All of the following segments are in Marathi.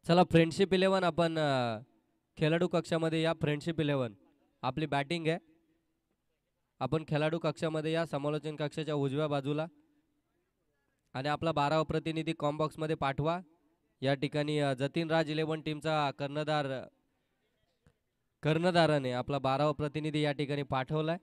चला फ्रेंडशिप इलेवन आपण खेळाडू कक्षामध्ये या. फ्रेंडशिप इलेवन आपली बॅटिंग आहे. आपण खेळाडू कक्षामध्ये या, समालोचन कक्षाच्या उजव्या बाजूला, आणि आपला 12वा प्रतिनिधी कॉम्बॉक्स मध्ये पाठवा. या ठिकाणी जतीन राज इलेवन टीमचा कर्णधाराने आपला 12वा प्रतिनिधी या ठिकाणी पाठवलाय.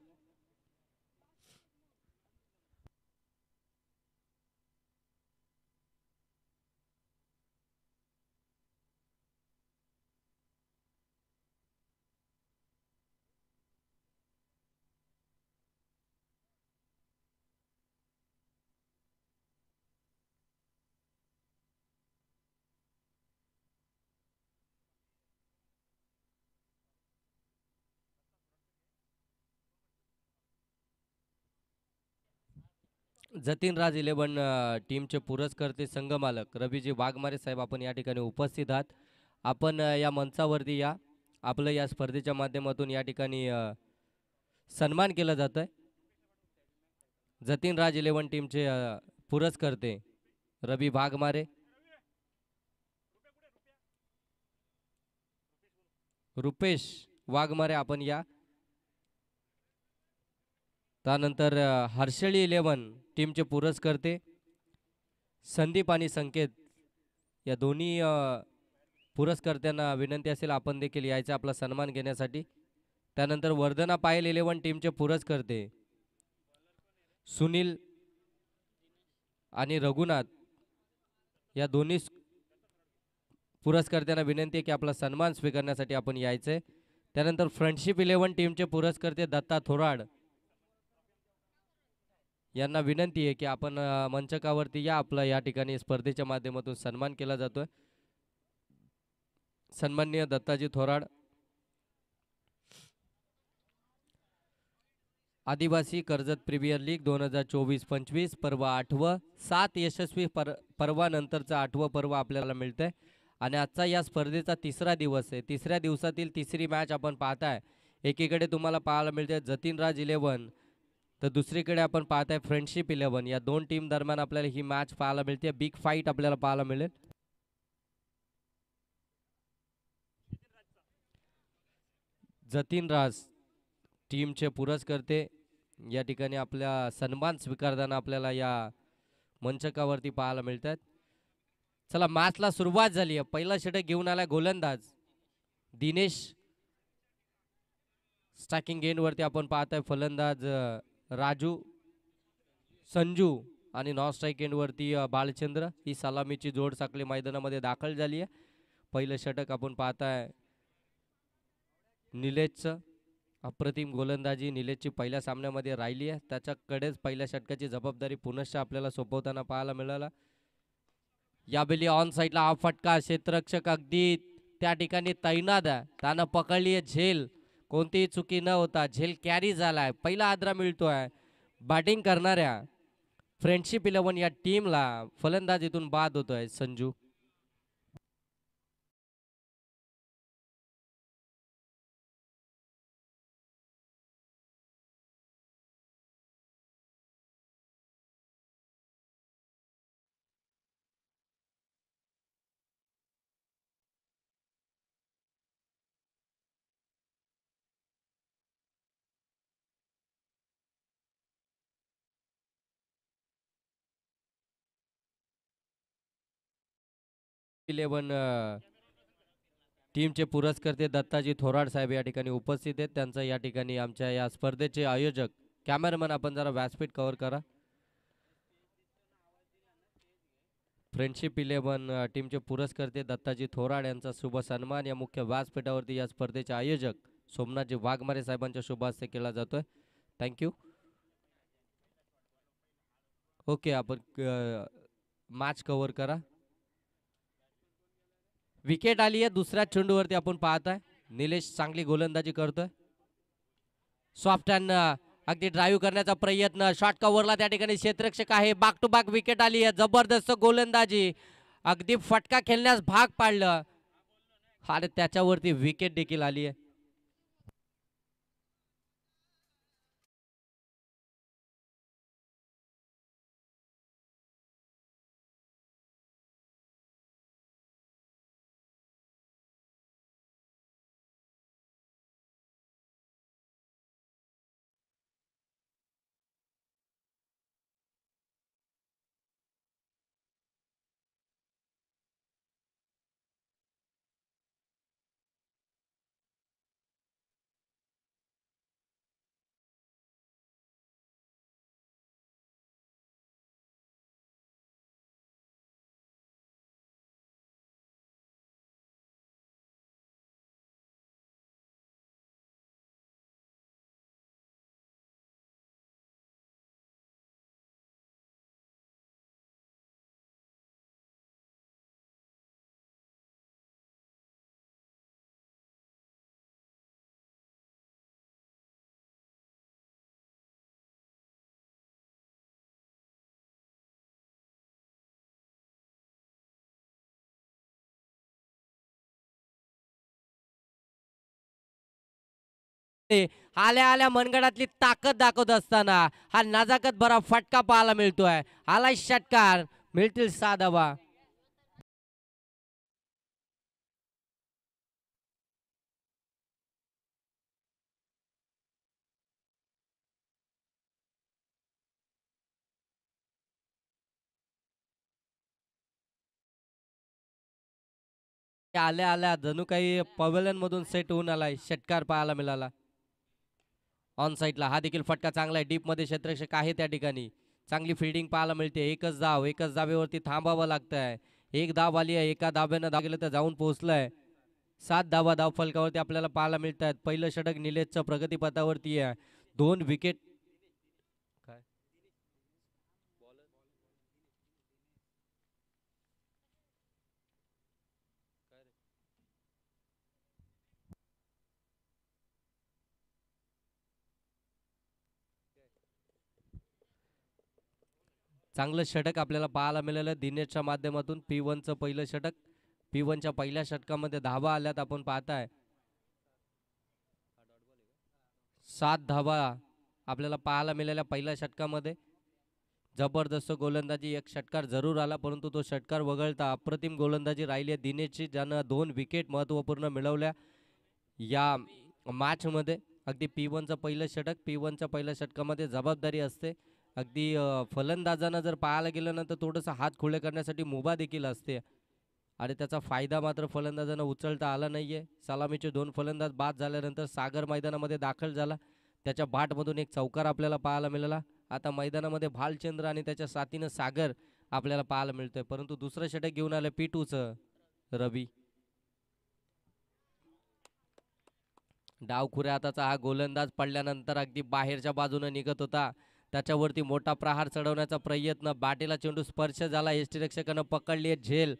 जतीन राज इलेवन टीमचे पुरस्कर्ते संघमालक रवीजी वाघमारे साहेब आपण या ठिकाणी उपस्थित आहात. आपण या मंचावरती या. आपलं या स्पर्धेच्या माध्यमातून या ठिकाणी सन्मान केला जात आहे. जतीन राज इलेवन टीमचे पुरस्कर्ते रवी वाघमारे, रुपेश वाघमारे आपण या. त्यानंतर हर्षळी इलेवन टीमचे पुरस्कर्ते संदीप आणि संकेत, या दोन्ही पुरस्कर्त्यांना विनंती असेल आपण देखील यायचा आपला सन्मान घेण्यासाठी. त्यानंतर वर्धना पायल इलेवन टीमचे पुरस्कर्ते सुनील आणि रघुनाथ, या दोन्ही पुरस्कर्त्यांना विनंती आहे की आपला सन्मान स्वीकारण्यासाठी आपण यायचंय. त्यानंतर फ्रेंडशिप इलेवन टीमचे पुरस्कर्ते दत्ता थोराड, यांना विनंती आहे की आपण मंचकावरती या. आपला या ठिकाणी स्पर्धेच्या माध्यमातून सन्मान केला जातोय. सन्माननीय दत्ताजी थोराड. आदिवासी कर्जत प्रीमियर लीग 2024-25 पर्व 8व 7 यशस्वी पर्वानंतरचं 8वं पर्व आपल्याला मिळतंय. आणि आजचा या स्पर्धेचा तिसरा दिवस आहे. तिसऱ्या दिवसातील तिसरी मॅच आपण पाहताय. एकीकडे तुम्हाला पाहायला मिळते जतीन राज इलेवन, तर दुसरीकडे आपण पाहताय फ्रेंडशिप इलेवन. या दोन टीम दरम्यान आपल्याला ही मॅच पाहायला मिळते. बिग फाईट आपल्याला पाहायला मिळेल. जतीन राज टीमचे पुरस्कर्ते या ठिकाणी आपल्या सन्मान स्वीकारताना आपल्याला या मंचकावरती पाहायला मिळतात. चला मॅचला सुरुवात झाली आहे. पहिला षटक घेऊन आला गोलंदाज दिनेश. स्टॅकिंग गेंडवरती आपण पाहताय फलंदाज राजू संजू, आणि नॉन स्ट्राईक एंडवरती बाळचंद्र. ही सलामीची जोड साखळी मैदानामध्ये दाखल झाली आहे. पहिलं षटक आपण पाहताय निलेशचं. अप्रतिम गोलंदाजी निलेशची पहिल्या सामन्यामध्ये राहिली आहे. त्याच्याकडेच पहिल्या षटकाची जबाबदारी पुनश्च आपल्याला सोपवताना पाहायला मिळाला. यावेळी ऑन साईडला हा फटका, क्षेत्ररक्षक अगदी त्या ठिकाणी तैनात आहे. त्यानं पकडली आहे झेल. कोणतीही चुकी न होता झेल कॅरी झालाय. पहिला आदरा मिळतोय बॅटिंग करणाऱ्या फ्रेंडशिप इलेवन या टीमला. फलंदाजीतून बाद होतोय संजू. इलेवन टीमचे पुरस्कर्ते दत्ताजी थोराड साहेब या ठिकाणी उपस्थित आहेत. त्यांचं या ठिकाणी आमच्या या स्पर्धेचे आयोजक कॅमेरामन आपण जरा व्यासपीठ कव्हर करा. फ्रेंडशिप इलेवन टीमचे पुरस्कर्ते दत्ताजी थोराड यांचा शुभ सन्मान या मुख्य व्यासपीठावरती या स्पर्धेचे आयोजक सोमनाथजी वाघमारे साहेबांच्या शुभ हस्ते केला जातोय. थँक्यू. ओके, आपण मॅच कव्हर करा. विकेट आली आहे दुसऱ्या चेंडूवरती आपण पाहताय. निलेश चांगली गोलंदाजी करतोय. सॉफ्ट अँड अगदी ड्राईव्ह करण्याचा प्रयत्न. शॉर्ट कव्हरला त्या ठिकाणी क्षेत्ररक्षक आहे. बॅक टू बॅक विकेट आली आहे. जबरदस्त गोलंदाजी, अगदी फटका खेळण्यास भाग पाडलं. आणि त्याच्यावरती विकेट देखील आली आहे. आल्या आल्या मनगडातली ताकद दाखवत असताना हा नजाकत भरा फटका पाहायला मिळतोय. आलाय षटकार, मिळतील 6 धावा. आल्या आल्या जणू काही पवेलियन मधून सेट होऊन आलाय. षटकार पाहायला मिळाला. ऑन साईडला हा देखील फटका चांगला आहे. डीप मध्ये क्षेत्ररक्षक आहे त्या ठिकाणी. चांगली फिल्डिंग पाहायला मिळते. एकच धाव, एकच धावेवरती थांबावं लागतंय. एक धाव आली आहे. एका धाब्यानं धाव गेलं तर जाऊन पोहोचलंय. 7 धावा धाव फलकावरती आपल्याला पाहायला मिळत आहेत. पहिलं षटक निलेशचं प्रगतीपथावरती आहे. 2 विकेट. काय चांगलं षटक आपल्याला पाहायला मिळालं दिनेशच्या माध्यमातून. P1चं पहिलं षटक. P1च्या पहिल्या षटकामध्ये धावा आल्यात आपण पाहताय. 7 धावा आपल्याला पाहायला मिळाल्या पहिल्या षटकामध्ये. जबरदस्त गोलंदाजी. एक षटकार जरूर आला परंतु तो षटकार वगळता अप्रतिम गोलंदाजी राहिली आहे दिनेशची, ज्यानं 2 विकेट महत्त्वपूर्ण मिळवल्या या मॅचमध्ये. अगदी P1चं पहिलं षटक. P1च्या पहिल्या षटकामध्ये जबाबदारी असते. अगदी फलंदाजांना जर पाहायला गेलं ना तर थोडंसं हात खुले करण्यासाठी मुभा देखील असते आणि त्याचा फायदा मात्र फलंदाजांना उचलता आला नाहीये. सलामीचे 2 फलंदाज बाद झाल्यानंतर सागर मैदानामध्ये दाखल झाला. त्याच्या बॅटमधून एक चौकार आपल्याला पाहायला मिळाला. आता मैदानामध्ये भालचंद्र आणि त्याच्या साथीनं सागर आपल्याला पाहायला मिळतोय. परंतु दुसरं षटक घेऊन आलं P2चं रवी. डावखुऱ्या हाताचा हा गोलंदाज पडल्यानंतर अगदी बाहेरच्या बाजूने निघत होता. त्याच्यावरती मोठा प्रहार चढवण्याचा प्रयत्न. बाटेला चेंडू स्पर्श झाला. यष्टीरक्षकानं पकडली झेल.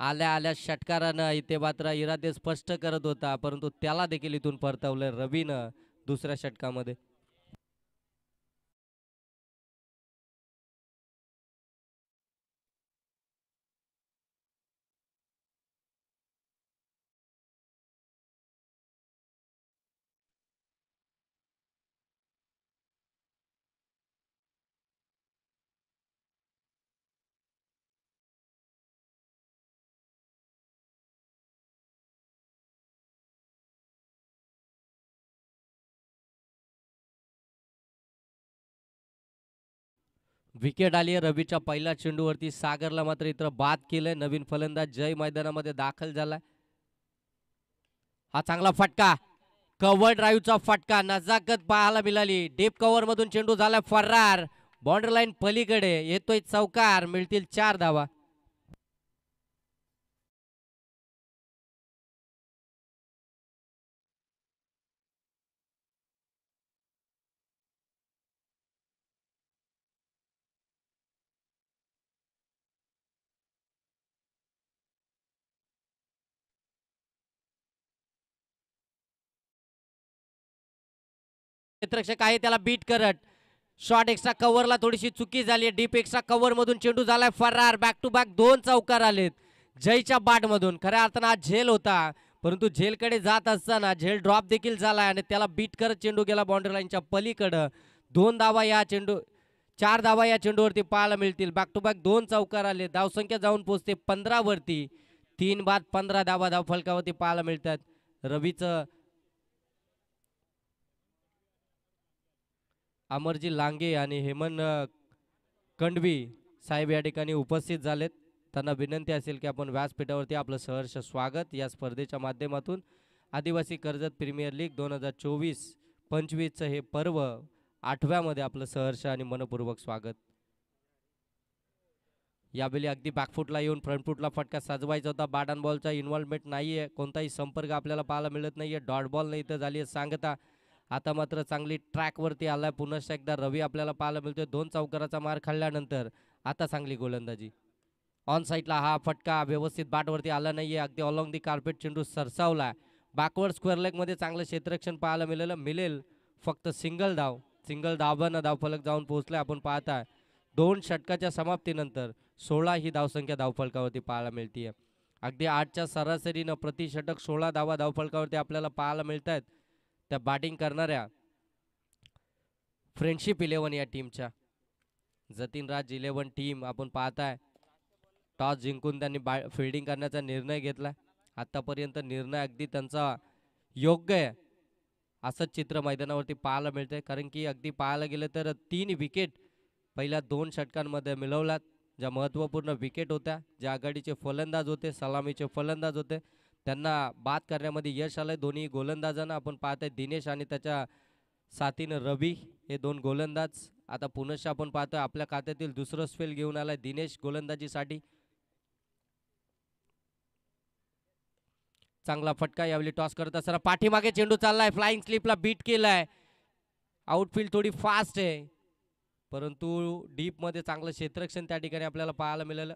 आल्या आल्या षटकारानं इथे मात्र इरादे स्पष्ट करत होता परंतु त्याला देखील इथून परतवलं रवीनं दुसऱ्या षटकामध्ये. विकेट आली आहे रवीच्या पहिल्या चेंडूवरती. सागरला मात्र इतर बाद केलंय. नवीन फलंदाज जय मैदानामध्ये दाखल झालाय. हा चांगला फटका. कव्हर ड्राईव्हचा फटका. नजाकत पाहायला मिळाली. डीप कव्हर मधून चेंडू झाला फरार. बॉर्डर लाईन पलीकडे येतोय चौकार. मिळतील 4 धावा. क्षेत्ररक्षक आहे त्याला बीट करत. शॉट एक्स्ट्रा कव्हरला थोडीशी चुकी झाली. डीप एक्स्ट्रा कव्हर मधून चेंडू झालाय फरार. बॅक टू बॅक 2 चौकार आलेत जयच्या बाट मधून. खऱ्या अर्थानं हा झेल होता परंतु झेलकडे जात असताना झेल ड्रॉप देखील झालाय आणि त्याला बीट करत चेंडू गेला बाउंड्री लाईनच्या पलीकडं. 2 धावा या चेंडू 4 धावा या चेंडूवरती पाहायला मिळतील. बॅक टू बॅक 2 चौकार आले. धावसंख्या जाऊन पोहोचते 15 वरती. 3 बाद 15 धावा धाव फलकावरती पाहायला मिळतात. रवीचं अमरजी लांगे आणि हेमंत कंडवी साहेब या ठिकाणी उपस्थित झालेत. त्यांना विनंती असेल की आपण व्यासपीठावरती आपलं सहर्ष स्वागत. या स्पर्धेच्या माध्यमातून आदिवासी कर्जत प्रीमियर लीग 2024-25चं हे पर्व 8व्यामध्ये आपलं सहर्ष आणि मनपूर्वक स्वागत. यावेळी अगदी बॅकफुटला येऊन फ्रंटफुटला फटका सजवायचा होता. बॅट अँड बॉलचा इन्व्हॉल्वमेंट नाहीये. कोणताही संपर्क आपल्याला पाहायला मिळत नाहीये. डॉट बॉल नाही इथं झाली आहे सांगता. आता मात्र चांगली ट्रॅकवरती आलाय पुन्हा एकदा रवी आपल्याला पाहायला मिळतोय. 2 चौकाराचा मार खाल्ल्यानंतर आता चांगली गोलंदाजी. ऑन साईडला हा फटका व्यवस्थित बॅटवरती आला नाहीये. अगदी ऑलॉंग दी कार्पेट चेंडू सरसावला. बॅकवर्ड स्क्वेअर लेग मध्ये चांगलं क्षेत्ररक्षण पाहायला मिळेल. फक्त सिंगल धावानं धावफलक जाऊन पोहोचलाय आपण पाहताय. 2 षटकाच्या समाप्तीनंतर 16 ही धावसंख्या धावफलकावरती पाहायला मिळतीये. अगदी 8च्या सरासरीनं प्रति षटक 16 धावा धावफलकावरती आपल्याला पाहायला मिळत आहेत. त्या बॅटिंग करणाऱ्या फ्रेंडशिप 11 या टीमच्या. जतीन राज 11 टीम आपण पाहताय टॉस जिंकून त्यांनी फिल्डिंग करण्याचा निर्णय घेतला. आतापर्यंत निर्णय अगदी त्यांचा योग्य आहे असंच चित्र मैदानावरती पाहायला मिळतंय. कारण की अगदी पाहायला गेलं तर 3 विकेट पहिल्या 2 षटकांमध्ये मिळवल्यात, ज्या महत्त्वपूर्ण विकेट होत्या. जे आघाडीचे फलंदाज होते, सलामीचे फलंदाज होते, त्यांना बाद करण्यामध्ये यश आलंय दोन्ही गोलंदाजांना. आपण पाहतोय दिनेश आणि त्याच्या साथीनं रवी हे 2 गोलंदाज. आता पुनश्च आपण पाहतोय आपल्या खात्यातील दुसरं स्पेल घेऊन आलाय दिनेश गोलंदाजीसाठी. चांगला फटका यावेळी टॉस करत असताना पाठीमागे चेंडू चाललाय, फ्लाइंग स्लिपला बीट केलाय. आउटफील्ड थोडी फास्ट आहे, परंतु डीप मध्ये चांगलं क्षेत्ररक्षण त्या ठिकाणी आपल्याला पाहायला मिळालं.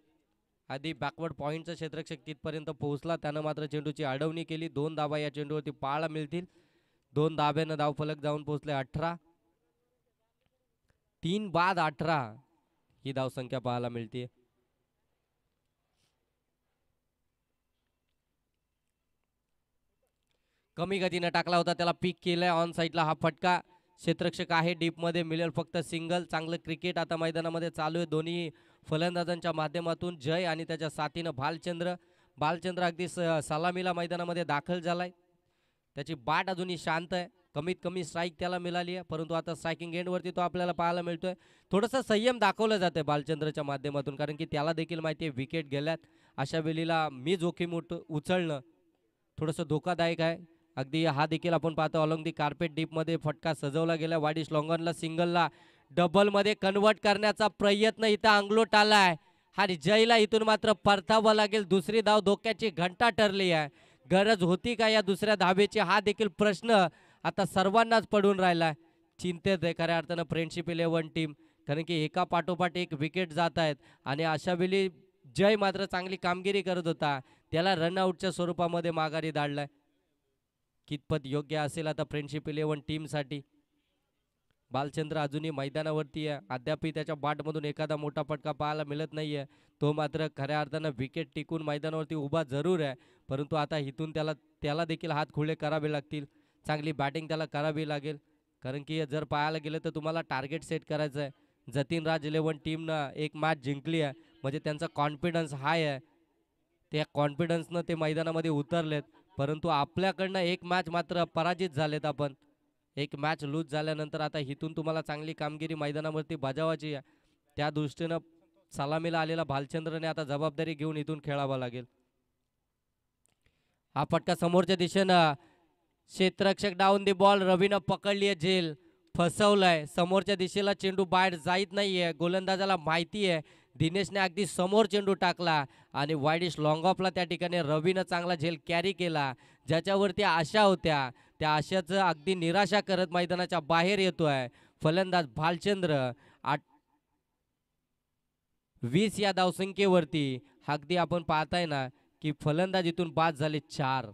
आधी बॅकवर्ड पॉईंटचं क्षेत्ररक्षक तिथपर्यंत पोहोचला, त्यानं मात्र चेंडूची अडवणी केली. 2 धाबा या चेंडूवरती पाहायला मिळतील. 2 धाब्यानं धावफलक जाऊन पोहोचले 18. 3 बाद 18 ही धावसंख्या पाहायला मिळते. कमी गतीने टाकला होता, त्याला पिक केलाय ऑन साईडला. हा फटका क्षेत्ररक्षक आहे, डीप मध्ये मिळेल फक्त सिंगल. चांगलं क्रिकेट आता मैदानामध्ये चालू आहे दोन्ही फलंदाजांच्या माध्यमातून. जय आणि त्याच्या साथीनं भालचंद्र अगदी सलामीला मैदानामध्ये दाखल झालाय. त्याची बाट अजूनही शांत आहे, कमीत कमी स्ट्राईक त्याला मिळाली आहे, परंतु आता स्ट्रायकिंग एंडवरती तो आपल्याला पाहायला मिळतोय. थोडंसं संयम दाखवलं जातंय बालचंद्रच्या माध्यमातून, कारण की त्याला देखील माहिती आहे विकेट गेल्यात. अशा वेळेला मी जोखीम उचलणं थोडंसं धोकादायक आहे. अगदी हा देखील आपण पाहतो अलॉंग दी कार्पेट डीपमध्ये फटका सजवला गेला. वाडिश लॉंगनला सिंगलला डबलमध्ये कन्वर्ट करण्याचा प्रयत्न इथं अंगलोट आलाय. हा जयला इथून मात्र परतावं लागेल. दुसरी धाव धोक्याची घंटा ठरली आहे. गरज होती का या दुसऱ्या धावेची, हा देखील प्रश्न आता सर्वांनाच पडून राहिलाय. चिंतेत आहे खऱ्या अर्थानं फ्रेंडशिप 11 टीम, कारण की एका पाठोपाठ एक विकेट जात आहेत. आणि अशा वेळी जय मात्र चांगली कामगिरी करत होता, त्याला रनआउटच्या स्वरूपामध्ये माघारी धाडलाय. कितपत योग्य असेल आता फ्रेंडशिप 11 टीमसाठी. बालचंद्र अजूनही मैदानावरती आहे, अद्यापही त्याच्या बॅटमधून एखादा मोठा फटका पाहायला मिळत नाहीये. तो मात्र खऱ्या अर्थानं विकेट टिकून मैदानावरती उभा जरूर आहे, परंतु आता इथून त्याला देखील हात खुले करावे लागतील. चांगली बॅटिंग त्याला करावी लागेल, कारण की जर पाहायला गेलं तर तुम्हाला टार्गेट सेट करायचं आहे. जतीन राज 11 टीमनं एक मॅच जिंकली आहे, म्हणजे त्यांचा कॉन्फिडन्स हाय आहे. त्या कॉन्फिडन्सनं ते मैदानामध्ये उतरलेत, परंतु आपल्याकडनं एक मॅच मात्र पराजित झालेत आपण. एक मॅच लूज झाल्यानंतर आता इथून तुम्हाला चांगली कामगिरी मैदानावरती बजावायची आहे. त्या दृष्टीनं सलामीला आलेला भालचंद्रने आता जबाबदारी घेऊन इथून खेळावं लागेल. हा फटका समोरच्या दिशेनं, क्षेत्ररक्षक डाऊन दी बॉल, रवीनं पकडली आहे झेल, फसवलंय. समोरच्या दिशेला चेंडू बाहेर जात नाहीये, गोलंदाजाला माहिती आहे. दिनेशने अगदी समोर चेंडू टाकला आणि वाईडिश लॉंग ऑफला त्या ठिकाणी रवीनं चांगला झेल कॅरी केला. ज्याच्यावरती आशा होत्या त्या आशाचं अगदी निराशा करत मैदानाच्या बाहेर येतोय फलंदाज भालचंद्र. 20 या धावसंख्येवरती अगदी आपण पाहताय ना की फलंदाज इथून बाद झाले 4.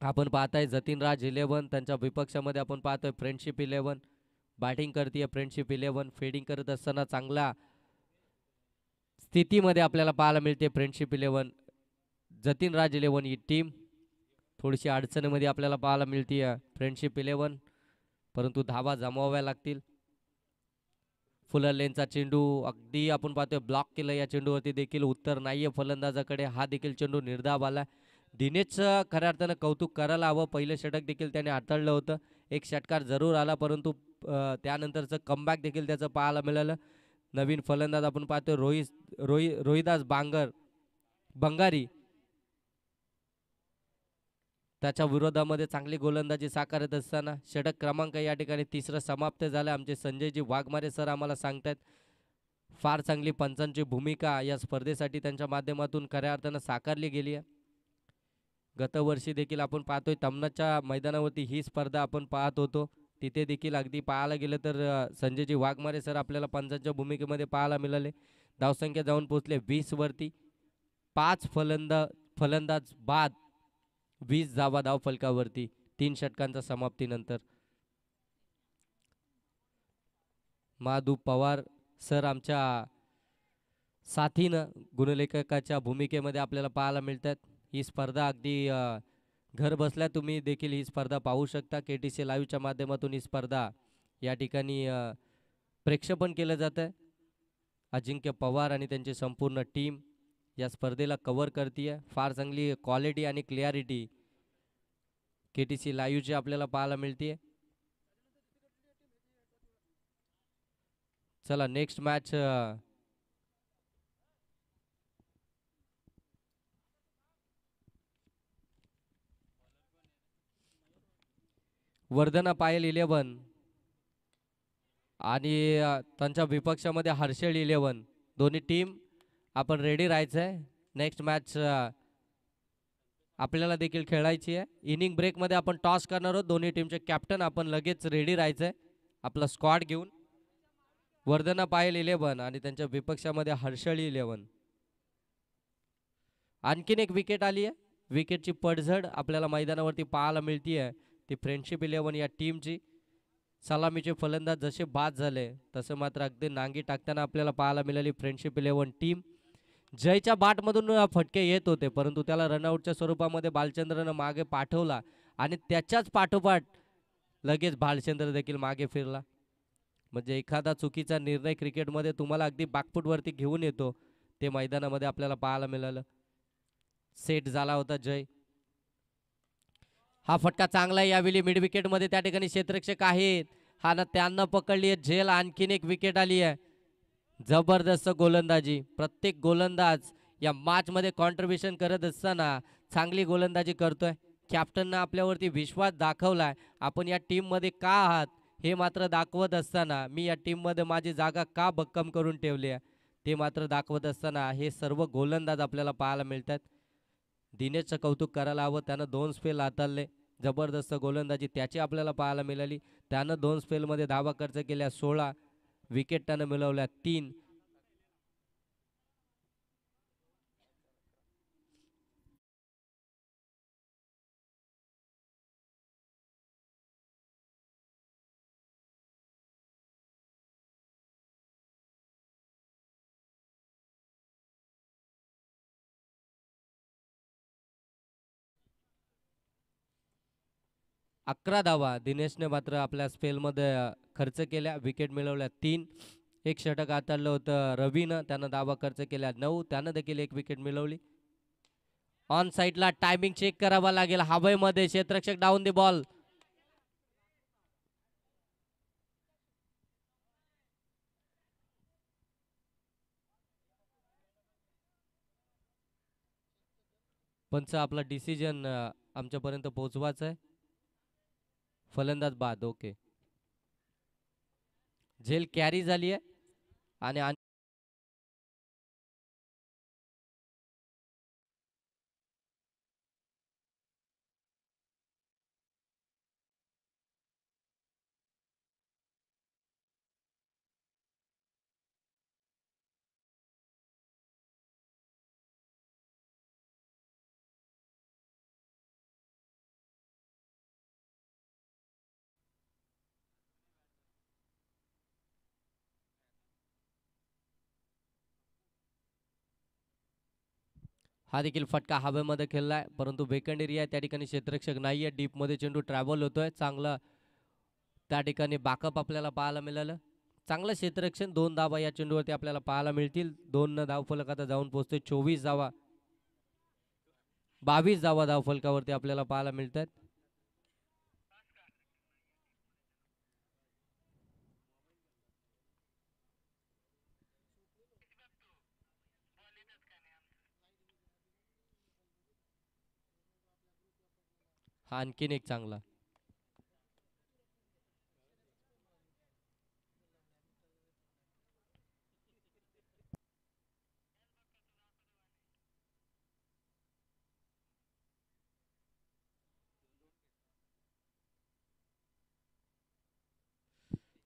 आपण पाहताय जतीन राज 11, त्यांच्या विपक्षामध्ये आपण पाहतोय फ्रेंडशिप 11. बॅटिंग करते फ्रेंडशिप 11, फिल्डिंग करत असताना चांगला स्थितीमध्ये आपल्याला पाहायला मिळते फ्रेंडशिप 11. जतीन राज 11 ही टीम थोडीशी अडचणीमध्ये आपल्याला पाहायला मिळते फ्रेंडशिप 11, परंतु धावा जमवाव्या लागतील. फुलर लेनचा चेंडू अगदी आपण पाहतोय ब्लॉक केलं. या चेंडूवरती देखील उत्तर नाहीये फलंदाजाकडे. हा देखील चेंडू निर्धाव आला. दिनेशचं खऱ्या अर्थानं कौतुक करायला हवं, पहिलं षटक देखील त्याने हाताळलं होतं. एक षटकार जरूर आला, परंतु त्यानंतरचं कमबॅक देखील त्याचं पाहायला मिळालं. नवीन फलंदाज आपण पाहतोय रोहिदास बंगारी. त्याच्या विरोधामध्ये चांगली गोलंदाजी साकारत असताना षटक क्रमांक या ठिकाणी तिसरं समाप्त झालं. आमचे संजयजी वाघमारे सर आम्हाला सांगतात फार चांगली पंचांची भूमिका या स्पर्धेसाठी त्यांच्या माध्यमातून खऱ्या अर्थानं साकारली गेली आहे. गतवर्षी देखील आपण पाहतोय तमनाच्या मैदानावरती ही स्पर्धा आपण पाहत होतो. तिथे देखील अगदी पाहायला गेलं तर संजयजी वाघमारे सर आपल्याला पंचांच्या भूमिकेमध्ये पाहायला मिळाले. धावसंख्या जाऊन पोहोचले 20 वरती. 5 फलंदाज बाद 20 धावा धाव फलकावरती 3 षटकांच्या समाप्तीनंतर. महादू पवार सर आमच्या साथीनं गुणलेखकाच्या भूमिकेमध्ये आपल्याला पाहायला मिळतात. ही स्पर्धा अगदी घर बसल्या तुम्ही देखील ही स्पर्धा पाहू शकता. KTC लाईव्हच्या माध्यमातून ही स्पर्धा या ठिकाणी प्रेक्षेपण केलं जातं. अजिंक्य पवार आणि त्यांची संपूर्ण टीम या स्पर्धेला कव्हर करते. फार चांगली क्वालिटी आणि क्लिअरिटी KTC लाईव्हची आपल्याला पाहायला मिळते. चला नेक्स्ट मॅच वर्धना पायल 11 आणि त्यांच्या विपक्षामध्ये हर्षल 11. दोन्ही टीम आपण रेडी राहायचं आहे. नेक्स्ट मॅच आपल्याला देखील खेळायची आहे. इनिंग ब्रेकमध्ये आपण टॉस करणार आहोत. दोन्ही टीमचे कॅप्टन आपण लगेच रेडी राहायचं आहे आपला स्क्वॉड घेऊन. वर्धना पायल 11 आणि त्यांच्या विपक्षामध्ये हर्षल 11. आणखीन एक विकेट आली आहे. विकेटची पडझड आपल्याला मैदानावरती पाहायला मिळते आहे. ती फ्रेंडशिप 11 या टीमची. सलामीचे फलंदाज जसे बाद झाले तसं मात्र अगदी नांगी टाकताना आपल्याला पाहायला मिळाली फ्रेंडशिप 11 टीम. जयच्या बाटमधून फटके येत होते परंतु त्याला रनआउटच्या स्वरूपामध्ये बालचंद्रनं मागे पाठवला आणि त्याच्याच पाठोपाठ लगेच बालचंद्र देखील मागे फिरला. म्हणजे एखादा चुकीचा निर्णय क्रिकेटमध्ये तुम्हाला अगदी बाकफूटवरती घेऊन येतो. ते मैदानामध्ये आपल्याला पाहायला मिळालं. सेट झाला होता जय. हा फटका चांगला आहे. यावेळी मिड विकेटमध्ये त्या ठिकाणी क्षेत्ररक्षक आहेत. हा ना त्यांना पकडली आहे झेल. आणखीन एक विकेट आली आहे. जबरदस्त गोलंदाजी. प्रत्येक गोलंदाज या मॅचमध्ये कॉन्ट्रीब्युशन करत असताना चांगली गोलंदाजी करतोय. कॅप्टननं आपल्यावरती विश्वास दाखवलाय. आपण या टीममध्ये का आहात हे मात्र दाखवत असताना मी या टीममध्ये माझी जागा का भक्कम करून ठेवली आहे ते मात्र दाखवत असताना हे सर्व गोलंदाज आपल्याला पाहायला मिळतात. दिनेशचं कौतुक करायला हवं. त्यानं 2 स्पेल हाताळले. जबरदस्त गोलंदाजी त्याची आपल्याला पाहायला मिळाली. त्यानं 2 स्पेलमध्ये धावा खर्च केल्या 16. विकेट त्यानं मिळवल्या 3. अकरा धावा दिनेशने मात्र आपल्या स्पेलमध्ये खर्च केल्या. विकेट मिळवल्या 3. एक षटक हाताळलं होतं रवीनं. त्यानं धावा खर्च केल्या 9. त्यानं देखील एक विकेट मिळवली. ऑन साईडला टायमिंग चेक करावा लागेल. हवेमध्ये क्षेत्ररक्षक डाऊन दी बॉल. पंच आपला डिसिजन आमच्यापर्यंत पोहोचवायचा आहे. फलंदाज बाद. ओके. झेल कॅरी झाली आहे आणि हा देखील फटका हवेमध्ये खेळलाय परंतु वेकंड एरिया त्या ठिकाणी क्षेत्ररक्षक नाहीये. डीपमध्ये चेंडू ट्रॅव्हल होतोय. चांगला त्या ठिकाणी बॅकअप आपल्याला पाहायला मिळालं. चांगलं क्षेत्ररक्षण. 2 धावा या चेंडूवरती आपल्याला पाहायला मिळतील. 2 धाव फलक आता जाऊन पोहोचते 24 धावा. 22 धावा धाव फलकावरती आपल्याला पाहायला मिळतात. हा आणखीन एक चांगला.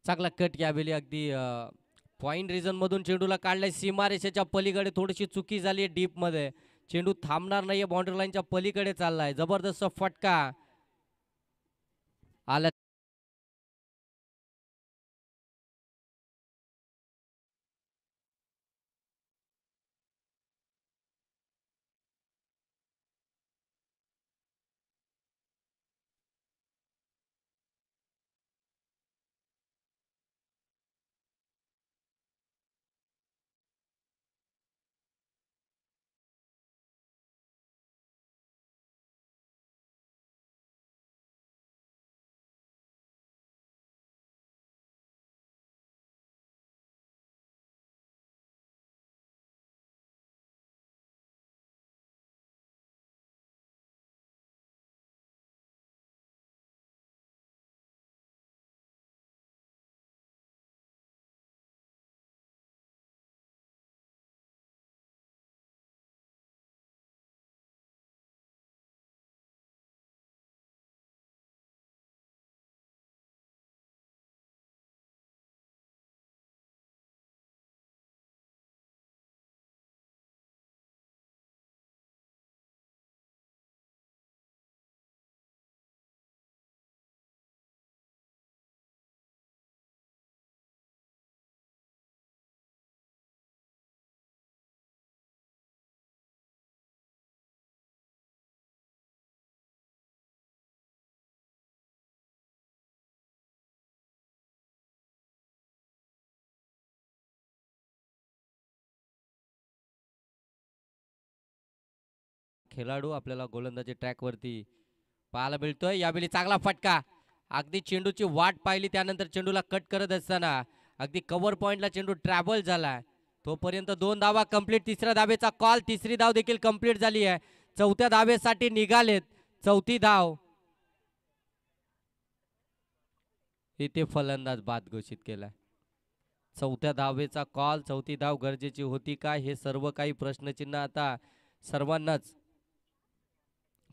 चांगला कट यावेळी अगदी पॉइंट रिझन मधून चेंडूला काढलाय सीमारेषेच्या पलीकडे थोडीशी चुकी झाली डीप मध्ये. चेंडू थांबणार नाहीये बाउंड्री लाईनच्या पलीकडे चाललाय. जबरदस्त फटका आला. खेळाडू आपल्याला गोलंदाजी ट्रॅक वरती पाहायला मिळतोय. यावेळी चांगला फटका. अगदी चेंडूची वाट पाहिली त्यानंतर चेंडूला कट करत असताना अगदी कव्हर पॉइंटला चेंडू ट्रॅव्हल झाला. तोपर्यंत 2 धावा कंप्लीट. तिसऱ्या धावेचा कॉल. तिसरी धाव देखील कंप्लीट झाली आहे. चौथ्या धावेसाठी निघालेत. चौथी धाव. इथे फलंदाज बाद घोषित केला. चौथ्या धावेचा कॉल. चौथी धाव गरजेची होती का हे सर्व काही प्रश्नचिन्ह आता सर्वांनाच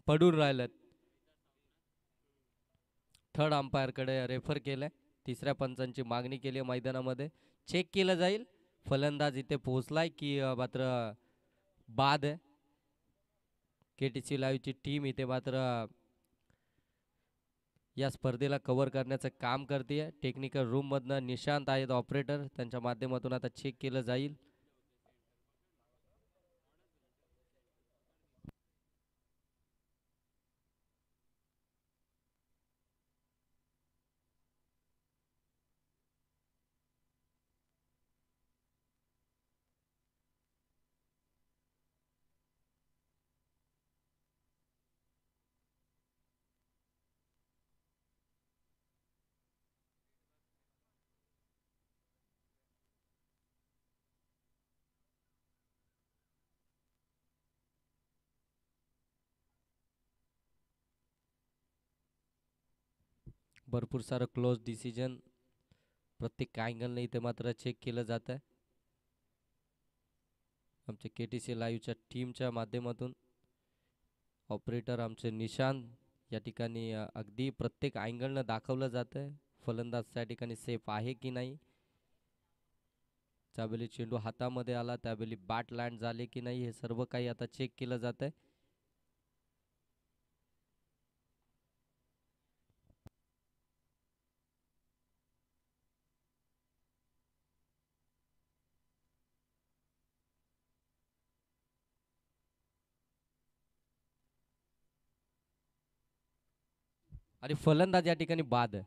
पडून राहिलं. थर्ड अंपायरकडे रेफर केलंय. तिसऱ्या पंचांची मागणी केली आहे मैदानामध्ये. चेक केलं जाईल फलंदाज इथे पोहोचलाय की मात्र बाद आहे. केटीसी लाईव्हची टीम इथे मात्र या स्पर्धेला कव्हर करण्याचं काम करते. टेक्निकल रूम मधनं निशांत आहेत ऑपरेटर. त्यांच्या माध्यमातून आता चेक केलं जाईल. भरपूर सारं क्लोज डिसिजन प्रत्येक अँगलने इथे मात्र चेक केलं जात आहे. आमच्या केटीसी लाईव्हच्या टीमच्या माध्यमातून ऑपरेटर आमचे निशांत या ठिकाणी अगदी प्रत्येक अँगलनं दाखवलं जात आहे फलंदाज त्या ठिकाणी सेफ आहे की नाही. ज्यावेळी चेंडू हातामध्ये आला त्यावेळी बॅट लँड झाले की नाही हे सर्व काही आता चेक केलं जात आहे. आणि फलंदाज या ठिकाणी बाद आहे.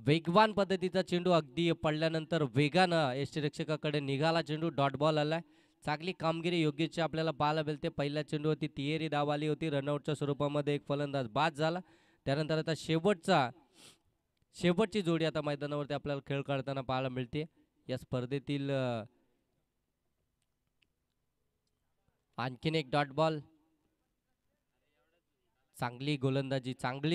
वेगवान पद्धतीचा चेंडू अगदी पडल्यानंतर वेगानं यष्टीरक्षकाकडे निघाला चेंडू. डॉट बॉल आलाय. चांगली कामगिरी योग्यची आपल्याला पाहायला मिळते. पहिल्या चेंडूवरती तिहेरी धाव आली होती. रनआउटच्या स्वरूपामध्ये एक फलंदाज बाद झाला. त्यानंतर आता शेवटची जोडी आता मैदानावरती आपल्याला खेळ काढताना पाहायला मिळते. या स्पर्धेतील आणखीन एक डॉट बॉल. चांगली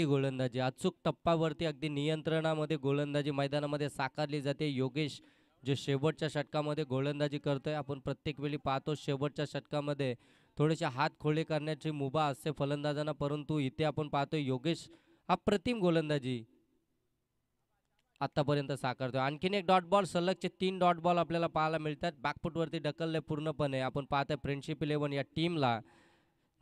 गोलंदाजी अचूक टप्प्यावरती अगदी नियंत्रणामध्ये गोलंदाजी मैदानामध्ये साकारली जाते. योगेश जो शेवटच्या षटकामध्ये गोलंदाजी करतोय, आपण प्रत्येक वेळी पाहतो शेवटच्या षटकामध्ये थोडेसे हात खोले करण्याची मुभा असते फलंदाजांना, परंतु इथे आपण पाहतोय योगेश अप्रतिम गोलंदाजी आतापर्यंत साकारतोय. आणखीन एक डॉट बॉल. सलगचे 3 डॉट बॉल आपल्याला पाहायला मिळतात. बॅकफुटवरती ढकलले पूर्णपणे. आपण पाहतोय फ्रेंडशिप 11 या टीमला,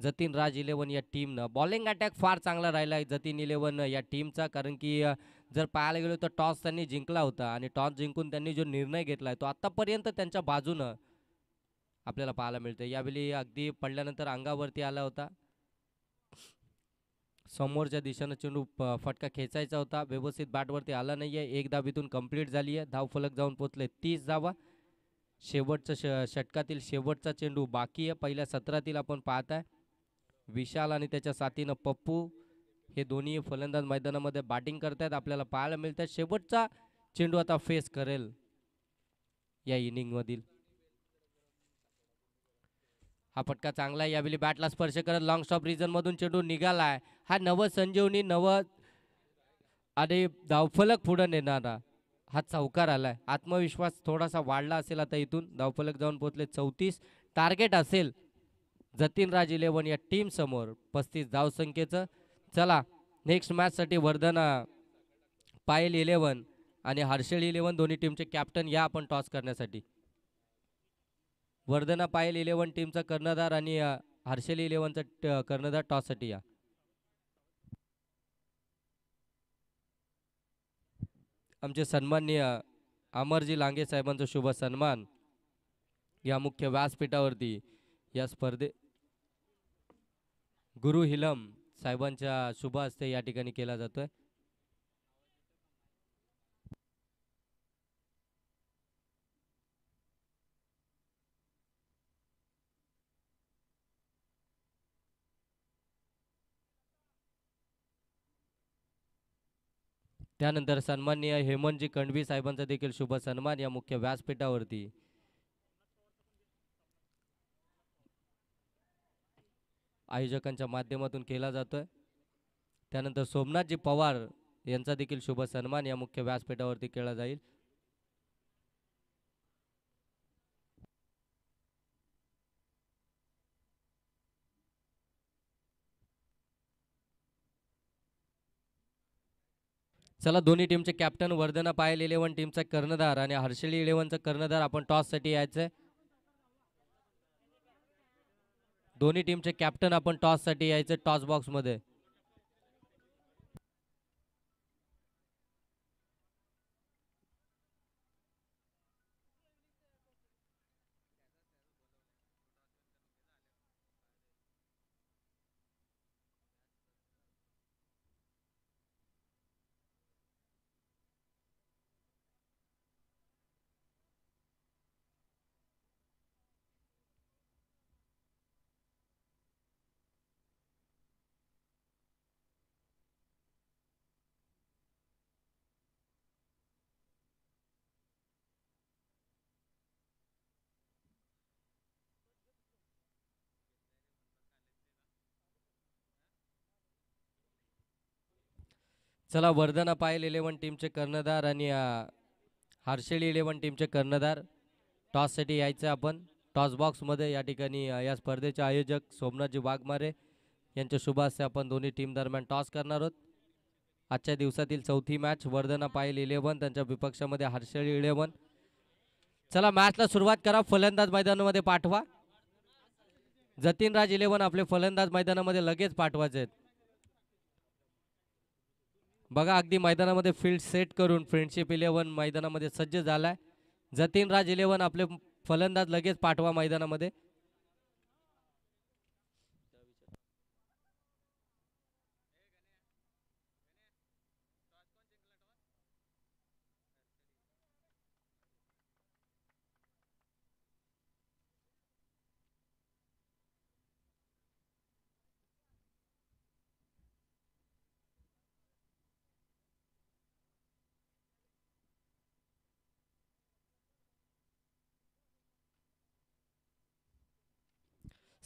जतीन राज 11 या टीमनं बॉलिंग अटॅक फार चांगला राहिला आहे जतीन 11 या टीमचा. कारण की जर पाहायला गेलो तर टॉस त्यांनी जिंकला होता आणि टॉस जिंकून त्यांनी जो निर्णय घेतला आहे तो आतापर्यंत त्यांच्या बाजूनं आपल्याला पाहायला मिळते. यावेळी अगदी पडल्यानंतर अंगावरती आला होता. समोरच्या दिशेनं चेंडू फटका खेचायचा होता, व्यवस्थित बॅटवरती आला नाहीये. एक धाव इथून कंप्लीट झाली आहे. धावफलक जाऊन पोचले 30 धावा. शेवटच्या षटकातील शेवटचा चेंडू बाकी आहे. पहिल्या सत्रातील आपण पाहताय विशाल आणि त्याच्या साथीनं पप्पू हे दोन्ही फलंदाज मैदानामध्ये बॅटिंग करतायत. आपल्याला पाहायला मिळतात शेवटचा चेंडू आता फेस करेल या इनिंग मधील. हा फटका चांगला आहे. यावेळी बॅटला स्पर्श करत लॉंग स्टॉप रिजन मधून चेंडू निघालाय. हा संजीवनी आणि धावफलक पुढे नेणारा हा चौकार आलाय. आत्मविश्वास थोडासा वाढला असेल आता. इथून धावफलक जाऊन पोहोचले 34. टार्गेट असेल जतीन राज 11 या टीम समोर 35 धावसंख्येचं. चला नेक्स्ट मॅच साठी वर्धना पायल 11 आणि हर्षल 11 दोन्ही टीमचे कॅप्टन या आपण टॉस करण्यासाठी. वर्धना पायल 11 टीमचा कर्णधार आणि हर्षल 11चा कर्णधार टॉस साठी या. आमचे सन्माननीय अमरजी लांगे साहेबांचा शुभ सन्मान या मुख्य व्यासपीठावरती या स्पर्धे गुरु हिलम साहेबांच्या शुभ हस्ते या ठिकाणी केला जातोय. त्यानंतर सन्माननीय हेमंतजी कणवी साहेबांचा देखील शुभ सन्मान या मुख्य व्यासपीठावरती आयोजकांच्या माध्यमातून केला जातोय. त्यानंतर सोमनाथजी पवार यांचा देखील शुभ सन्मान या मुख्य व्यासपीठावरती केला जाईल. चला दोन्ही टीमचे कॅप्टन वर्धना पायल 11 टीमचा कर्णधार आणि हर्षली 11चा कर्णधार आपण टॉस साठी यायचंय. दोन्ही टीमचे कॅप्टन आपण टॉस साठी यायचे टॉस बॉक्स मध्ये. चला वर्धना पायल 11 टीमचे कर्णधार आणि हर्षली 11 टीमचे कर्णधार टॉस साठी यायचं आपण टॉस बॉक्स मध्ये. या ठिकाणी या स्पर्धेचे आयोजक सोमनाथजी वाघमारे यांच्या शुभ हस्ते आपण दोन्ही टीम दरम्यान टॉस करणार आहोत. आजच्या दिवसातील चौथी मॅच वर्धना पायल 11 त्यांच्या विपक्षामध्ये हर्षली 11. चला मॅचला सुरुवात करा. फलंदाज मैदानामध्ये पाठवा. जतीन राज 11 आपले फलंदाज मैदानामध्ये लगेच पाठवायचे आहेत. बघा अगदी मैदानामध्ये फील्ड सेट करून फ्रेंडशिप 11 मैदानामध्ये सज्ज झालाय. जतीन राज 11 आपले फलंदाज लगेच पाठवा मैदानामध्ये.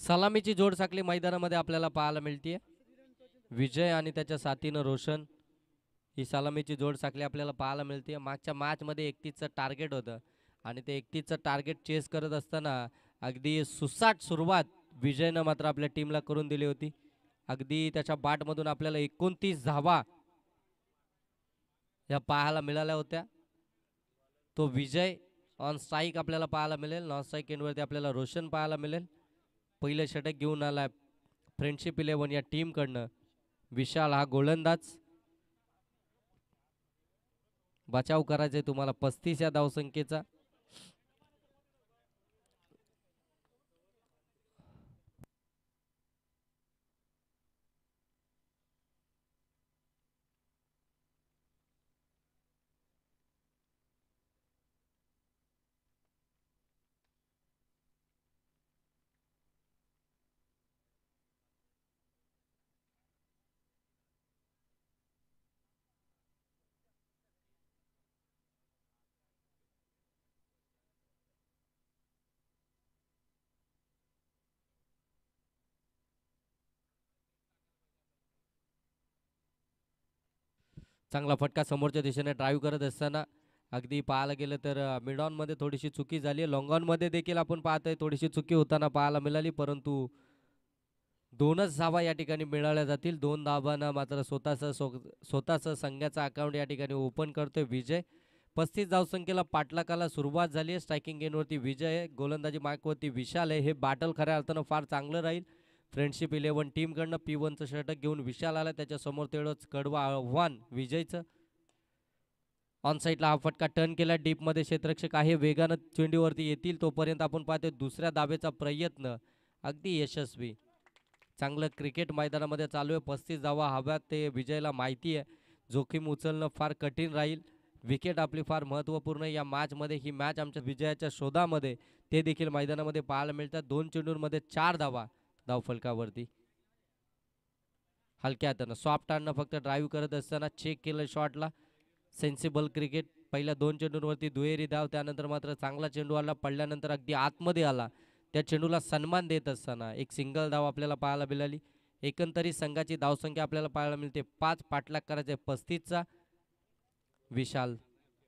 सलामीची जोड साखळी मैदानामध्ये आपल्याला पाहायला मिळते. विजय आणि त्याच्या साथीनं रोशन ही सलामीची जोड साखळी आपल्याला पाहायला मिळते. मागच्या मॅचमध्ये 31चं टार्गेट होतं आणि ते 31चं टार्गेट चेस करत असताना अगदी सुसाट सुरुवात विजयनं मात्र आपल्या टीमला करून दिली होती. अगदी त्याच्या बॅटमधून आपल्याला 29 धावा या पाहायला मिळाल्या होत्या. तो विजय ऑन स्ट्राईक आपल्याला पाहायला मिळेल. नॉन स्ट्राईक एंडवरती आपल्याला रोशन पाहायला मिळेल. पहिलं षटक घेऊन आलाय फ्रेंडशिप 11 या टीमकडनं. विशाल हा गोलंदाज. बचाव करायचे तुम्हाला 35 या धावसंख्येचा. चांगला फटका समोरच्या दिशेने ड्राईव्ह करत असताना अगदी पाहायला गेलं तर मिडॉनमध्ये थोडीशी चुकी झाली आहे. लॉंगॉनमध्ये देखील आपण पाहतोय थोडीशी चुकी होताना पाहायला मिळाली, परंतु 2च धावा या ठिकाणी मिळाल्या जातील. 2 धावांना मात्र स्वतःचं संघाचा अकाउंट या ठिकाणी ओपन करतोय विजय. 35 धावसंख्येला पाठलागाला सुरुवात झाली आहे. स्ट्रायकिंग एंडवरती विजय आहे, गोलंदाजी मार्कवरती विशाल आहे. हे बॅटल खऱ्या अर्थानं फार चांगलं राहील. फ्रेंडशिप 11 टीमकडनं P1चं षटक घेऊन विशाल आला. त्याच्यासमोर तेवढंच कडवं आव्हान विजयचं. ऑन साईडला हा फटका टर्न केला. डीपमध्ये क्षेत्ररक्षक आहे, वेगानं चेंडूवरती येतील तोपर्यंत आपण पाहतोय दुसऱ्या धावेचा प्रयत्न अगदी यशस्वी. चांगलं क्रिकेट मैदानामध्ये चालू आहे. 35 धावा हव्यात ते विजयला माहिती आहे. जोखीम उचलणं फार कठीण राहील. विकेट आपली फार महत्त्वपूर्ण या मॅचमध्ये. ही मॅच आमच्या विजयाच्या शोधामध्ये ते देखील मैदानामध्ये पाहायला मिळतात. 2 चेंडूंमध्ये 4 धावा धावफलकावरती. हलक्या हातानं सॉफ्ट हँडनं फक्त ड्राईव्ह करत असताना चेक केलं शॉटला. Sensible cricket. पहिल्या 2 चेंडूंवरती दुहेरी धाव, त्यानंतर मात्र चांगला चेंडू आला, पडल्यानंतर अगदी आतमध्ये आला. त्या चेंडूला सन्मान देत असताना एक सिंगल धाव आपल्याला पाहायला मिळाली. एकंदरीत संघाची धावसंख्या आपल्याला पाहायला मिळते 5. पाठलाग करायचे 35चा. विशाल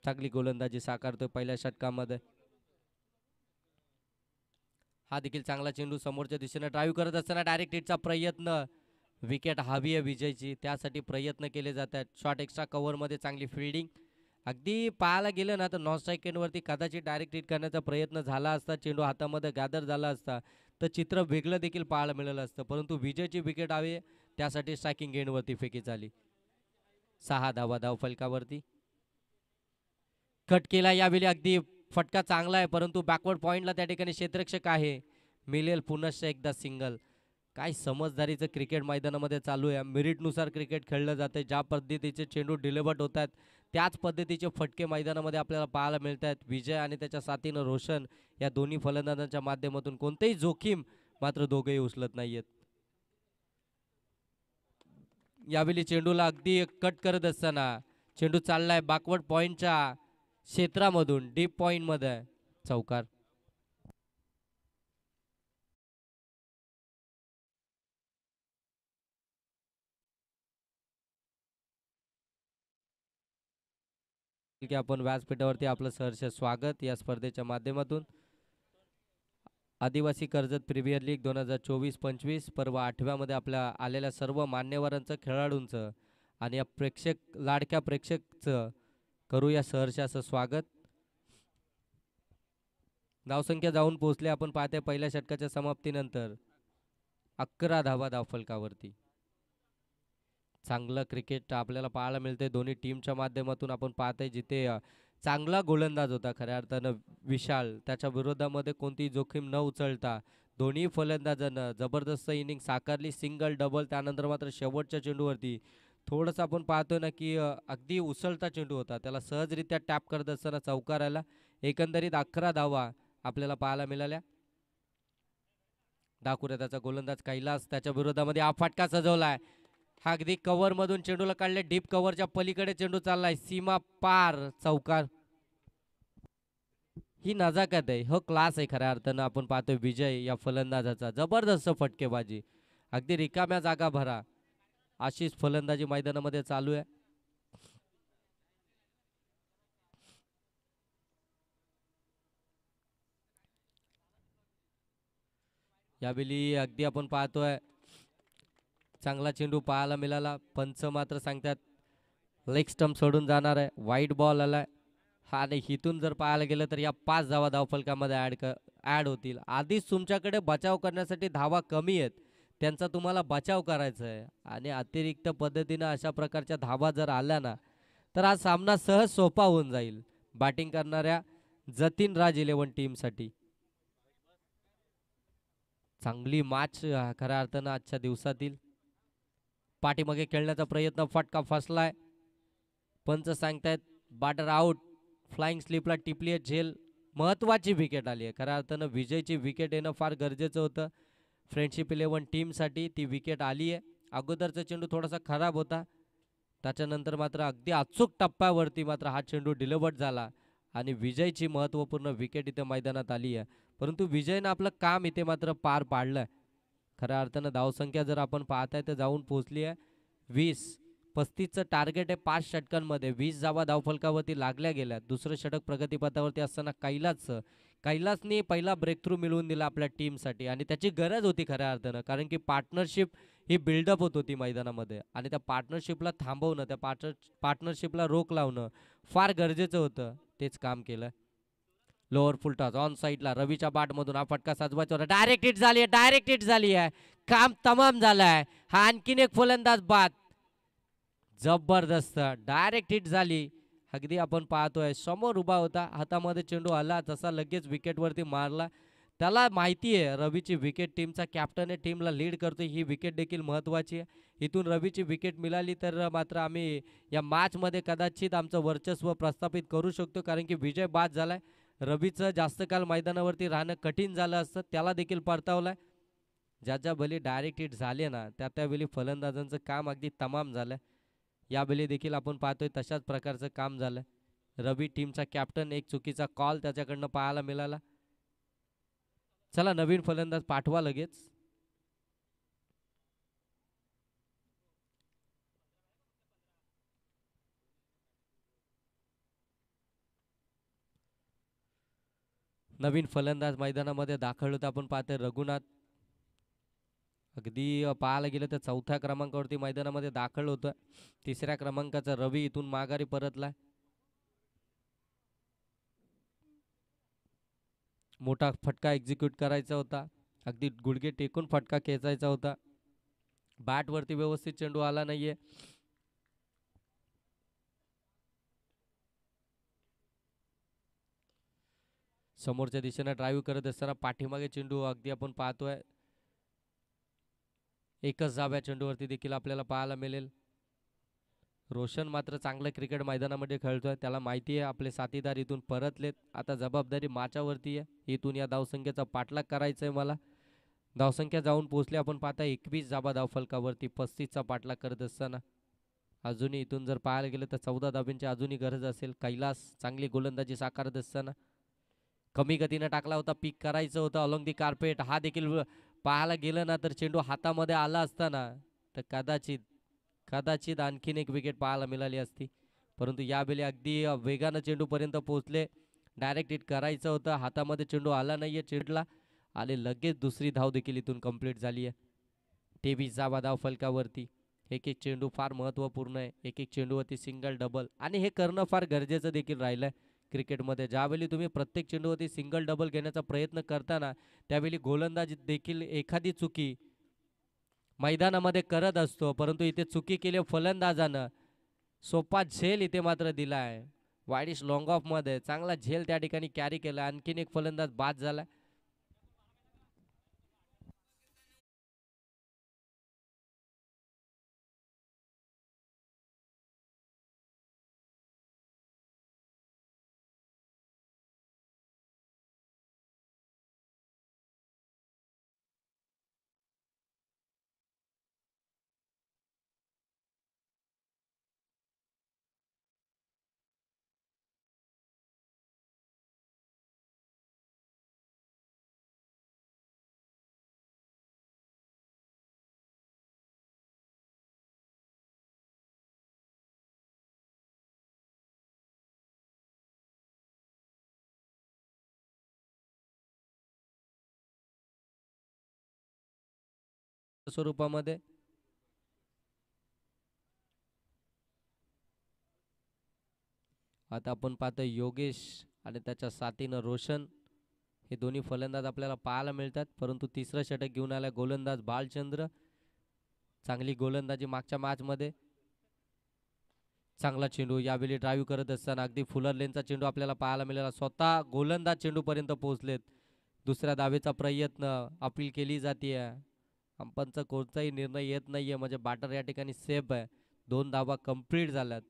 चांगली गोलंदाजी साकारतोय पहिल्या षटकामध्ये. हा देखील चांगला चेंडू समोरच्या दिशेने ड्राईव्ह करत असताना डायरेक्ट हिटचा प्रयत्न. विकेट हवी आहे विजयची, त्यासाठी प्रयत्न केले जातात. शॉट एक्स्ट्रा कव्हरमध्ये चांगली फिल्डिंग. अगदी पाहायला गेलं ना तर नॉन स्ट्राईक एंडवरती कदाचित डायरेक्ट हिट करण्याचा प्रयत्न झाला असता, चेंडू हातामध्ये गॅदर झाला असता तर चित्र वेगळं देखील पाहायला मिळालं असतं, परंतु विजयची विकेट हवी आहे त्यासाठी स्ट्रायकिंग एंडवरती फेकी झाली. 6 धावा धावफलकावरती. कट केला यावेळी. अगदी फटका चांगला आहे, परंतु बॅकवर्ड पॉईंटला त्या ठिकाणी क्षेत्ररक्षक आहे. मिळेल पुनश्च एकदा सिंगल. काय समजदारीचं क्रिकेट मैदानामध्ये चालू आहे. मेरिटनुसार क्रिकेट खेळलं जातं. ज्या पद्धतीचे चेंडू डिलिव्हर्ड होत आहेत त्याच पद्धतीचे फटके मैदानामध्ये आपल्याला पाहायला मिळत आहेत. विजय आणि त्याच्या साथीनं रोशन या दोन्ही फलंदाजांच्या माध्यमातून कोणतेही जोखीम मात्र दोघेही उचलत नाहीयेत. यावेळी चेंडूला अगदी कट करत असताना चेंडू चाललाय बॅकवर्ड पॉईंटच्या क्षेत्रामधून डीप पॉईंटमध्ये. चौकार. की आपण व्यासपीठावरती आपलं सहर्ष स्वागत या स्पर्धेच्या माध्यमातून. आदिवासी कर्जत प्रीमियर लीग 2024-25 पर्व 8व्यामध्ये आपल्या आलेल्या सर्व मान्यवरांचं, खेळाडूंचं आणि या लाडक्या प्रेक्षकचं करूया सहर्ष असं स्वागत. धावसंख्या जाऊन पोहोचले आपण पाहते पहिल्या षटकाच्या समाप्तीनंतर 11 धावा धावफलकावरती. चांगलं क्रिकेट आपल्याला पाहायला मिळते दोन्ही टीमच्या माध्यमातून. आपण पाहतोय जिथे चांगला गोलंदाज होता खऱ्या अर्थानं विशाल, त्याच्या विरोधामध्ये कोणतीही जोखीम न उचलता दोन्ही फलंदाजांना जबरदस्त इनिंग साकारली. Single double. त्यानंतर मात्र शेवटच्या चेंडूवरती थोडंसं आपण पाहतोय ना की अगदी उसळता चेंडू होता, त्याला सहजरित्या टॅप करत असताना चौकार आला. एकंदरीत 11 धावा आपल्याला पाहायला मिळाल्या. डाकुऱ्या त्याचा गोलंदाज कैलास त्याच्या विरोधामध्ये हा फटका सजवलाय. हा अगदी कव्हर मधून चेंडूला काढले. डीप कव्हरच्या पलीकडे चेंडू चाललाय, सीमा पार. चौकार. ही नजाकत आहे, हो क्लास आहे खऱ्या अर्थानं. आपण पाहतोय विजय या फलंदाजाचा जबरदस्त फटकेबाजी, अगदी रिकाम्या जागा भरा अशीच फलंदाजी मैदानामध्ये चालू आहे. यावेळी अगदी आपण पाहतोय चांगला चेंडू पाहायला मिळाला. पंच मात्र सांगतात लेग स्टंप सोडून जाणार आहे, वाईट बॉल आलाय. हा आणि हिथून जर पाहायला गेलं तर या 5 धावा धावफलकामध्ये ऍड होतील. आधीच तुमच्याकडे बचाव करण्यासाठी धावा कमी आहेत, त्यांचा तुम्हाला बचाव करायचा आहे आणि अतिरिक्त पद्धतीनं अशा प्रकारच्या धावा जर आल्या ना तर हा सामना सहज सोपा होऊन जाईल बॅटिंग करणाऱ्या जतीन राज 11 टीमसाठी. चांगली मॅच खऱ्या अर्थानं आजच्या दिवसातील. पाठीमागे खेळण्याचा प्रयत्न, फटका फसलाय. पंच सांगतायत बॅटर आउट. फ्लाइंग स्लिपला टिपली आहे झेल. महत्वाची विकेट आली आहे, खऱ्या अर्थानं विजयची विकेट येणं फार गरजेचं होतं फ्रेंडशिप 11 टीमसाठी. ती विकेट आली आहे. अगोदरचा चेंडू थोडासा खराब होता, त्याच्यानंतर मात्र अगदी अचूक टप्प्यावरती मात्र हा चेंडू डिलिव्हर्ड झाला आणि विजयची महत्त्वपूर्ण विकेट इथे मैदानात आली आहे. परंतु विजयनं आपलं काम इथे मात्र पार पाडलं. खऱ्या अर्थानं धावसंख्या जर आपण पाहताय तर जाऊन पोहोचली आहे 20. 35चं टार्गेट आहे 5 षटकांमध्ये. 20 धावा धावफलकावरती लागल्या गेल्या. दुसरं षटक प्रगतीपथावरती असताना कैलासनी पहिला ब्रेक थ्रू मिळवून दिला आपल्या टीमसाठी आणि त्याची गरज होती खऱ्या अर्थानं, कारण की पार्टनरशिप ही बिल्डअप होत होती मैदानामध्ये आणि त्या पार्टनरशिपला थांबवणं, त्या पार्टनरशिपला रोख लावणं फार गरजेचं होतं. तेच काम केलं. लोअर फुल टॉस ऑन साईडला रवीच्या बाटमधून हा फटका साजवायचा होता. डायरेक्ट हिट झाली आहे, डायरेक्ट हिट झाली आहे. काम तमाम झालंय. हा आणखीन एक फलंदाज बाद. जबरदस्त डायरेक्ट हिट झाली. अगदी आपण पाहतोय समोर उभा होता, हातामध्ये चेंडू आला तसा लगेच विकेटवरती मारला. त्याला माहिती आहे रवीची विकेट टीमचा कॅप्टन आहे, टीमला लीड करतो, ही विकेट देखील महत्वाची आहे. इथून रवीची विकेट मिळाली तर मात्र आम्ही या मॅचमध्ये कदाचित आमचं वर्चस्व प्रस्थापित करू शकतो, कारण की विजय बाद झालाय. रवीचं जास्त काल मैदानावरती राहणं कठीण झालं असतं, त्याला देखील परतावलाय. ज्या वेळी डायरेक्ट हिट झाले ना त्यावेळी फलंदाजांचं काम अगदी तमाम झालं. यावेळी देखील आपण पाहतोय तशाच प्रकारचं काम झालं. रवी टीमचा कॅप्टन, एक चुकीचा कॉल त्याच्याकडनं पाहायला मिळाला. चला नवीन फलंदाज पाठवा लगेच. नवीन फलंदाज मैदानामध्ये दाखल होता, आपण पाहतोय रघुनाथ. अगदी पाहायला गेलं तर 4थ्या क्रमांकावरती मैदानामध्ये दाखल होतं. 3ऱ्या क्रमांकाचा रवी इथून माघारी परतलाय. मोठा फटका एक्झिक्यूट करायचा होता, अगदी गुडघे टेकून फटका खेचायचा होता. बॅट वरती व्यवस्थित चेंडू आला नाहीये. समोरच्या दिशेने ड्राईव्ह करत असताना पाठीमागे चेंडू अगदी आपण पाहतोय एकच धाव्या चेंडूवरती देखील आपल्याला पाहायला मिळेल. रोशन मात्र चांगलं क्रिकेट मैदानामध्ये खेळतोय, त्याला माहिती आहे आपले साथीदार इथून परतलेत. आता जबाबदारी माझ्यावरती आहे, इथून या धावसंख्येचा पाठलाग करायचा आहे मला. धावसंख्या जाऊन पोहोचली आपण पाहता 21 धाबा धावफलकावरती 35चा पाठलाग करत असताना. अजूनही इथून जर पाहायला गेलं तर 14 धाब्यांची अजूनही गरज असेल. कैलास चांगली गोलंदाजी साकारत असताना कमी गतीनं टाकला होता, पीक करायचं होतं अलॉंग दी कार्पेट. हा देखील पाहायला गेलं ना तर चेंडू हातामध्ये आला असताना तर कदाचित कदाचित आणखीन एक विकेट पाहायला मिळाली असती. परंतु यावेळी अगदी वेगानं चेंडूपर्यंत पोहोचले. डायरेक्ट हिट करायचं होतं, हातामध्ये चेंडू आला नाहीये चेंडूला आणि लगेच दुसरी धाव देखील इथून कंप्लीट झाली आहे. 23 धावा धाव फलकावरती. एक एक चेंडू फार महत्त्वपूर्ण आहे, एक एक चेंडूवरती सिंगल डबल आणि हे करणं फार गरजेचं देखील राहिलंय क्रिकेटमध्ये. ज्यावेळी तुम्ही प्रत्येक चेंडूवरती सिंगल डबल घेण्याचा प्रयत्न करताना त्यावेळी गोलंदाज देखील एखादी चुकी मैदानामध्ये करत असतो, परंतु इथे चुकी केली फलंदाजानं. सोपा झेल इथे मात्र दिला आहे. वाईडिश लॉंग ऑफ मध्ये चांगला झेल त्या ठिकाणी कॅरी केला. आणखीन एक फलंदाज बाद झाला. स्वरूपामध्ये आता आपण पाहतो योगेश आणि त्याच्या साथीनं रोशन हे दोन्ही फलंदाज आपल्याला पाहायला मिळतात, परंतु तिसरं षटक घेऊन आला गोलंदाज बालचंद्र. चांगली गोलंदाजी मागच्या मॅचमध्ये. चांगला चेंडू यावेळी ड्राईव्ह करत असताना अगदी फुलर लेनचा चेंडू आपल्याला पाहायला मिळाला. स्वतः गोलंदाज चेंडूपर्यंत पोहोचलेत. दुसऱ्या धावेचा प्रयत्न अपील केली जाते. अंपांचा कोणताही निर्णय येत नाहीये, म्हणजे बॅटर या ठिकाणी सेफ आहे. 2 धावा कंप्लीट झाल्यात.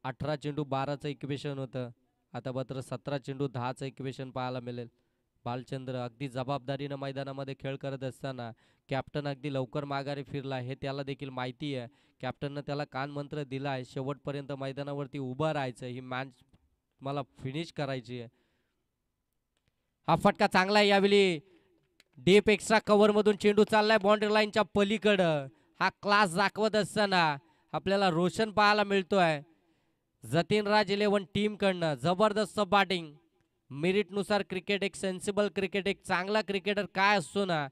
18 चेंडू 12चं इक्वेशन होतं. आता मात्र 17 चेंडू 10चं इक्वेशन पाहायला मिळेल. बालचंद्र अगदी जबाबदारीनं मैदानामध्ये खेळ करत असताना कॅप्टन अगदी लवकर माघारी फिरला हे त्याला देखील माहिती आहे. कॅप्टननं त्याला कानमंत्र दिला आहे, शेवटपर्यंत मैदानावरती उभं राहायचं, ही मॅच मला फिनिश करायची आहे. हा फटका चांगला आहे. यावेळी डीप एक्स्ट्रा कव्हर मधून चेंडू चाललाय बाउंड्री लाईनच्या पलीकडं. हा क्लास दाखवत असताना आपल्याला रोशन पाहायला मिळतोय. जतीन राज 11 टीम कडनं जबरदस्त बॅटिंग. मेरिटनुसार क्रिकेट, एक सेन्सिबल क्रिकेट, एक चांगला क्रिकेटर काय असतो ना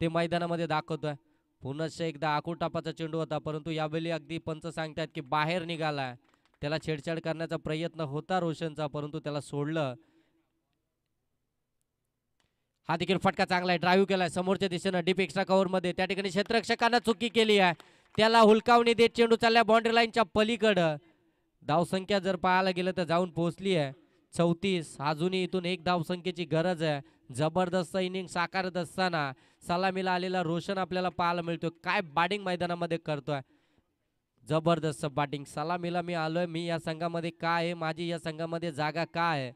ते मैदानामध्ये दाखवतोय. पुनश्च एकदा आकुटापाचा चेंडू होता, परंतु यावेळी अगदी पंच सांगतात की बाहेर निघाला. त्याला छेडछाड करण्याचा प्रयत्न होता रोशनचा, परंतु त्याला सोडलं. हा देखील फटका चांगला आहे. ड्राईव्ह केलाय समोरच्या दिशेनं डीप एक्स्ट्रा कव्हर मध्ये. त्या ठिकाणी क्षेत्ररक्षकांना चुकी केली आहे. त्याला हुलकावणी देत चेंडू चालल्या बाउंड्री लाईनच्या पलीकडं. धावसंख्या जर पाहायला गेलं तर जाऊन पोहोचली आहे 34. अजूनही इथून एक धावसंख्येची गरज आहे. जबरदस्त इनिंग साकारत असताना सलामीला आलेला रोशन आपल्याला पाहायला मिळतोय. काय बॅटिंग मैदानामध्ये करतोय, जबरदस्त बॅटिंग. सलामीला मी आलोय, मी या संघामध्ये काय आहे, माझी या संघामध्ये जागा काय आहे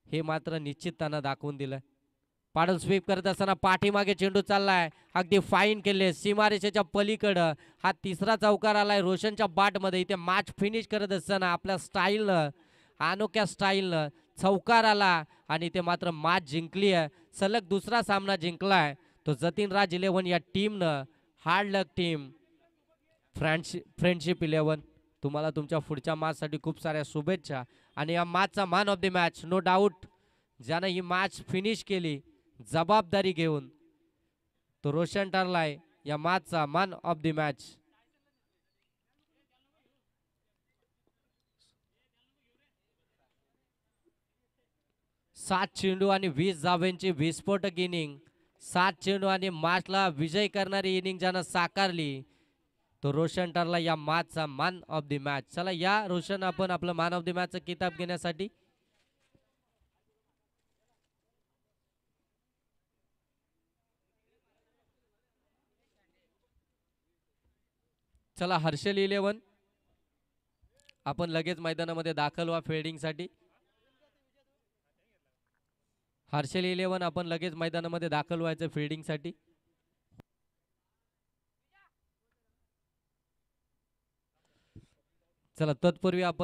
हे मात्र निश्चित त्यांना दाखवून दिलंय. पाडल स्वीप करत असताना पाठीमागे चेंडू चाललाय, अगदी फाईन केले सीमारेषेच्या पलीकडं. हा तिसरा चौकार आलाय रोशनच्या बॅटमध्ये. इथे मॅच फिनिश करत असताना आपल्या स्टाईलनं, अनोख्या स्टाईलनं चौकार आला आणि ते मात्र मॅच जिंकली आहे. सलग दुसरा सामना जिंकलाय तो जतीन राज 11 या टीमनं. हार्ड लक टीम, फ्रेंडशिप 11, तुम्हाला तुमच्या पुढच्या मॅचसाठी खूप साऱ्या शुभेच्छा. आणि या मॅचचा man of the match no doubt ज्यानं ही मॅच फिनिश केली जबाबदारी घेऊन, तो रोशन ठरलाय या मॅचचा मॅन ऑफ द मॅच. 7 चेंडू आणि 20 धावांची विस्फोटक इनिंग. 7 चेंडू आणि मॅचला विजय करणारी इनिंग ज्यानं साकारली तो रोशन ठरला या मॅचचा मॅन ऑफ द मॅच. चला या रोशन, आपण आपलं मॅन ऑफ द मॅचचा किताब घेण्यासाठी. चला हर्षल 11, आपण लगेच मैदानामध्ये दाखल व्हा फिल्डिंगसाठी. हर्षल 11, आपण लगेच मैदानामध्ये दाखल व्हायचं फिल्डिंगसाठी. चला तत्पूर्वी आपण